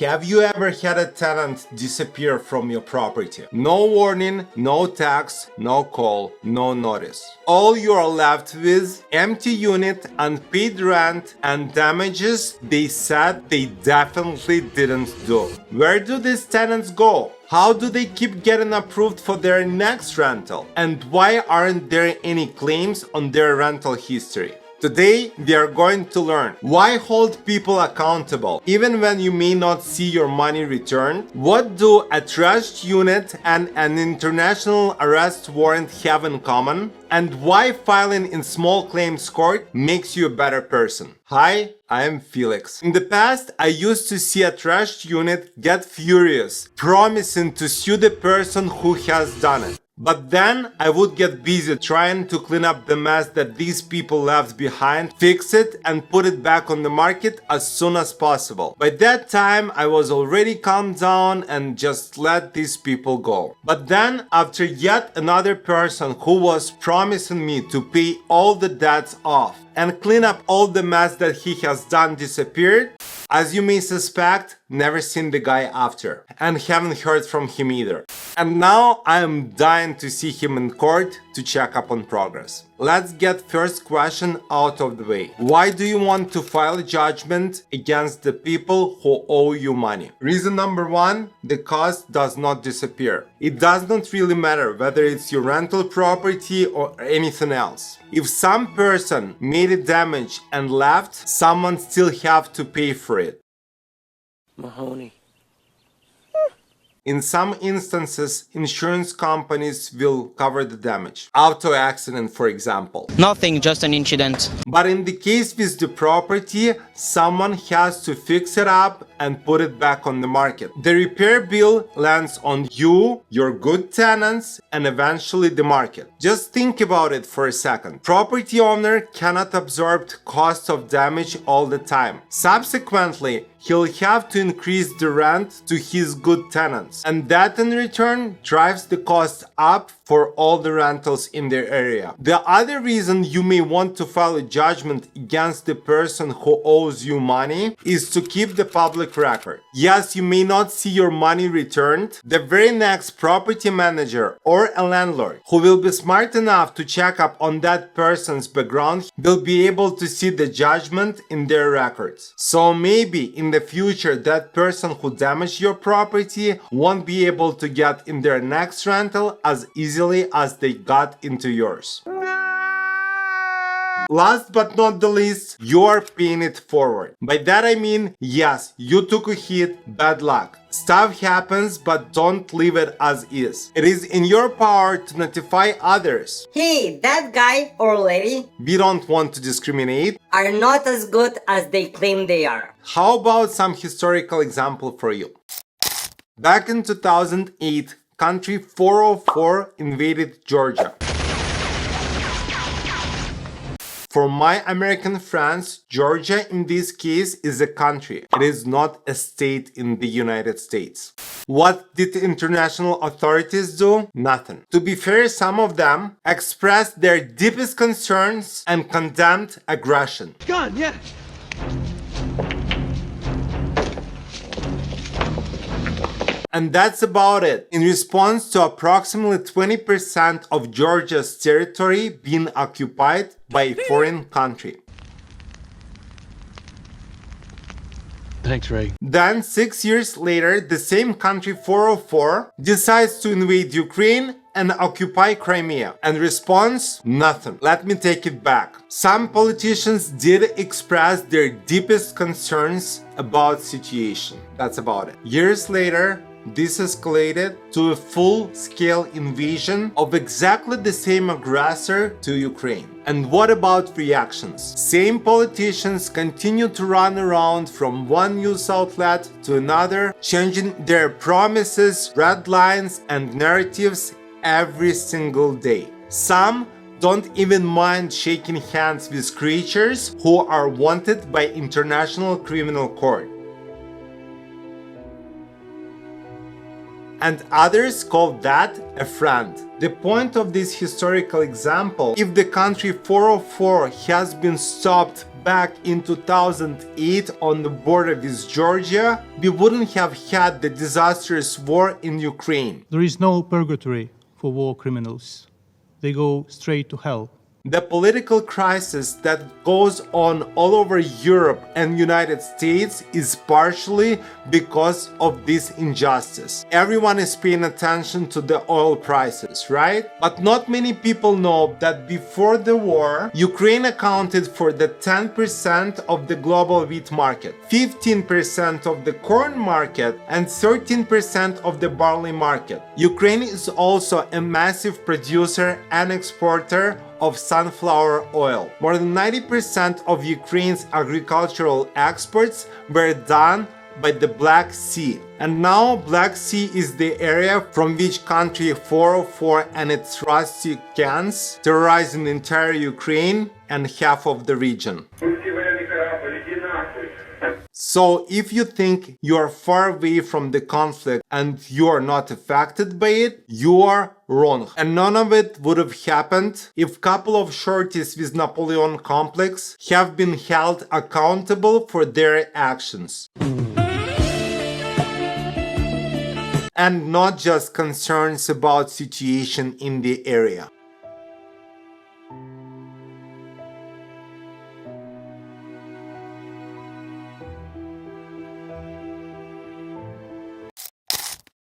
Have you ever had a tenant disappear from your property? No warning, no text, no call, no notice. All you are left with, empty unit, unpaid rent, and damages they said they definitely didn't do. Where do these tenants go? How do they keep getting approved for their next rental? And why aren't there any claims on their rental history? Today, we are going to learn why hold people accountable even when you may not see your money returned, what do a trashed unit and an international arrest warrant have in common, and why filing in small claims court makes you a better person. Hi, I am Felix. In the past, I used to see a trashed unit get furious, promising to sue the person who has done it. But then I would get busy trying to clean up the mess that these people left behind, fix it, and put it back on the market as soon as possible. By that time, I was already calmed down and just let these people go. But then, after yet another person who was promising me to pay all the debts off and clean up all the mess that he has done disappeared, as you may suspect, never seen the guy after, and haven't heard from him either. And now I am dying to see him in court to check up on progress. Let's get first question out of the way. Why do you want to file a judgment against the people who owe you money? Reason number one, the cost does not disappear. It does not really matter whether it's your rental property or anything else. If some person made a damage and left, someone still have to pay for it. Mahoney. In some instances, insurance companies will cover the damage. Auto accident, for example. Nothing, just an incident. But in the case with the property, someone has to fix it up and put it back on the market. The repair bill lands on you, your good tenants, and eventually the market. Just think about it for a second. Property owner cannot absorb the cost of damage all the time. Subsequently, he'll have to increase the rent to his good tenants. And that in return drives the cost up for all the rentals in their area. The other reason you may want to file a judgment against the person who owes you money is to keep the public record. Yes, you may not see your money returned. The very next property manager or a landlord who will be smart enough to check up on that person's background will be able to see the judgment in their records. So maybe in the future that person who damaged your property won't be able to get in their next rental as easily as they got into yours. Last but not the least, you are paying it forward. By that I mean, yes, you took a hit, bad luck. Stuff happens, but don't leave it as is. It is in your power to notify others. Hey, that guy or lady We don't want to discriminate. are not as good as they claim they are. How about some historical example for you? Back in 2008, country 404 invaded Georgia. For my American friends, Georgia in this case is a country. It is not a state in the United States. What did the international authorities do? Nothing. To be fair, some of them expressed their deepest concerns and condemned aggression. Gun, yeah. And that's about it. In response to approximately 20% of Georgia's territory being occupied by a foreign country. Thanks, Ray. Then 6 years later, the same country 404 decides to invade Ukraine and occupy Crimea. And response? Nothing. Let me take it back. Some politicians did express their deepest concerns about situation. That's about it. Years later, this escalated to a full-scale invasion of exactly the same aggressor to Ukraine. And what about reactions? Same politicians continue to run around from one news outlet to another, changing their promises, red lines, and narratives every single day. Some don't even mind shaking hands with creatures who are wanted by International Criminal Court. And others call that a friend. The point of this historical example, if the country 404 has been stopped back in 2008 on the border with Georgia, we wouldn't have had the disastrous war in Ukraine. There is no purgatory for war criminals. They go straight to hell. The political crisis that goes on all over Europe and United States is partially because of this injustice. Everyone is paying attention to the oil prices, right? But not many people know that before the war, Ukraine accounted for the 10% of the global wheat market, 15% of the corn market, and 13% of the barley market. Ukraine is also a massive producer and exporter of sunflower oil. More than 90% of Ukraine's agricultural exports were done by the Black Sea. And now Black Sea is the area from which country 404 and its rusty cans terrorizing the entire Ukraine and half of the region. So if you think you are far away from the conflict and you are not affected by it, you are wrong. And none of it would have happened if a couple of shorties with Napoleon complex have been held accountable for their actions. And not just concerns about situation in the area.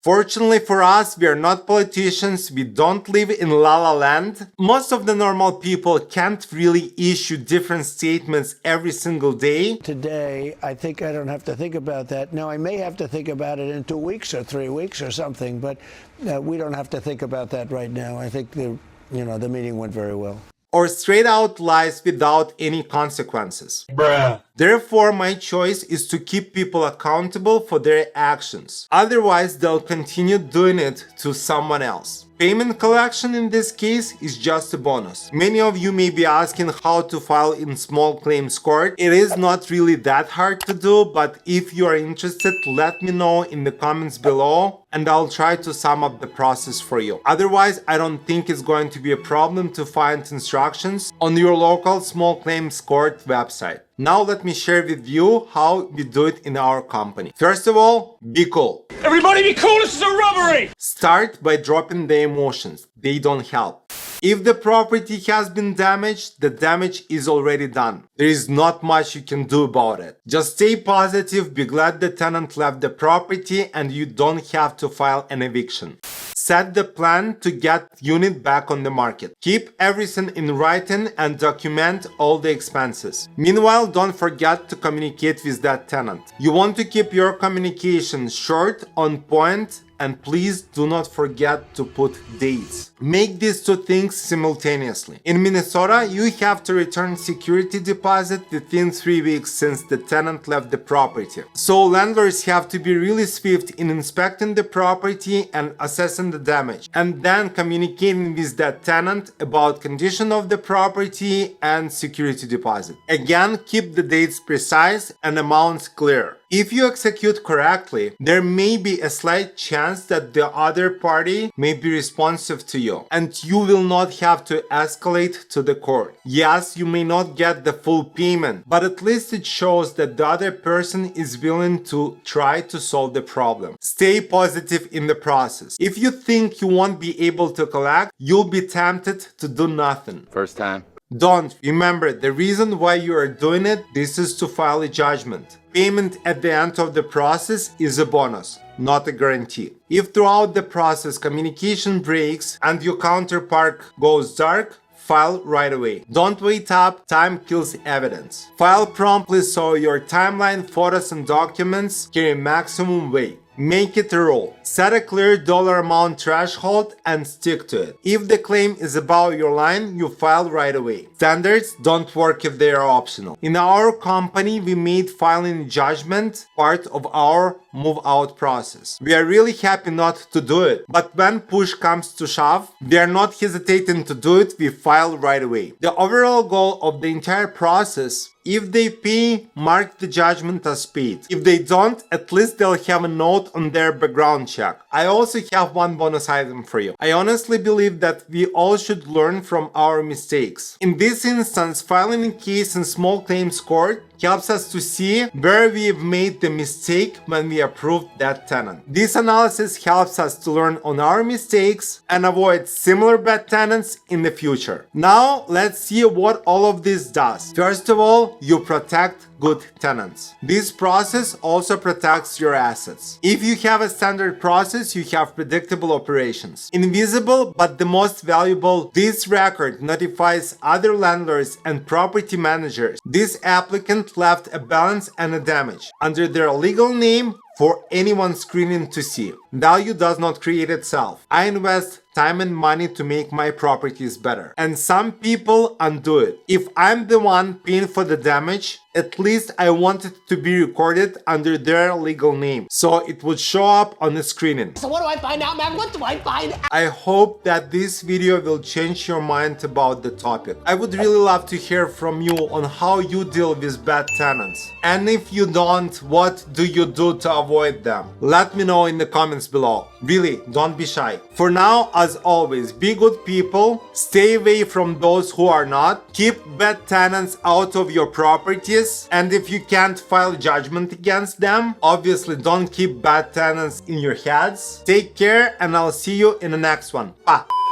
Fortunately for us, we are not politicians, we don't live in La La Land. Most of the normal people can't really issue different statements every single day. Today, I think I don't have to think about that. Now, I may have to think about it in 2 weeks or 3 weeks or something, but we don't have to think about that right now. I think the meeting went very well. Or straight out lies without any consequences. Bruh. Therefore, my choice is to keep people accountable for their actions. Otherwise, they'll continue doing it to someone else. Payment collection in this case is just a bonus. Many of you may be asking how to file in small claims court. It is not really that hard to do, but if you are interested, let me know in the comments below and I'll try to sum up the process for you. Otherwise, I don't think it's going to be a problem to find instructions on your local small claims court website. Now let me share with you how we do it in our company. First of all, be cool. Everybody be cool, this is a robbery! Start by dropping the emotions. They don't help. If the property has been damaged, the damage is already done. There is not much you can do about it. Just stay positive, be glad the tenant left the property and you don't have to file an eviction. Set the plan to get unit back on the market. Keep everything in writing and document all the expenses. Meanwhile, don't forget to communicate with that tenant. You want to keep your communication short, on point, and please do not forget to put dates. Make these two things simultaneously. In Minnesota, you have to return security deposit within 3 weeks since the tenant left the property. So landlords have to be really swift in inspecting the property and assessing the damage, and then communicating with that tenant about condition of the property and security deposit. Again, keep the dates precise and amounts clear. If you execute correctly, there may be a slight chance that the other party may be responsive to you, and you will not have to escalate to the court. Yes, you may not get the full payment, but at least it shows that the other person is willing to try to solve the problem. Stay positive in the process. If you think you won't be able to collect, you'll be tempted to do nothing. First time. Don't. Remember, the reason why you are doing it, this is to file a judgment. Payment at the end of the process is a bonus, not a guarantee. If throughout the process communication breaks and your counterpart goes dark, file right away. Don't wait up, time kills evidence. File promptly so your timeline, photos and documents carry maximum weight. Make it a rule. Set a clear dollar amount threshold and stick to it. If the claim is above your line, you file right away. Standards don't work if they are optional. In our company, we made filing judgment part of our move out process. We are really happy not to do it, but when push comes to shove, we are not hesitating to do it, we file right away. The overall goal of the entire process, if they pay, mark the judgment as paid. If they don't, at least they'll have a note on their background check. I also have one bonus item for you. I honestly believe that we all should learn from our mistakes. In this instance, filing a case in small claims court helps us to see where we've made the mistake when we approved that tenant. This analysis helps us to learn on our mistakes and avoid similar bad tenants in the future. Now, let's see what all of this does. First of all, you protect good tenants. This process also protects your assets. If you have a standard process, you have predictable operations. Invisible, but the most valuable, this record notifies other landlords and property managers this applicant left a balance and a damage under their legal name for anyone screening to see. Value does not create itself. I invest time and money to make my properties better. And some people undo it. If I'm the one paying for the damage, at least I want it to be recorded under their legal name, so it would show up on the screening. So what do I find out, man? What do I find out? I hope that this video will change your mind about the topic. I would really love to hear from you on how you deal with bad tenants. And if you don't, what do you do to avoid them? Let me know in the comments below. Really, don't be shy. For now, as always, be good people, stay away from those who are not, keep bad tenants out of your properties, and if you can't file judgment against them, obviously don't keep bad tenants in your heads. Take care, and I'll see you in the next one. Pa!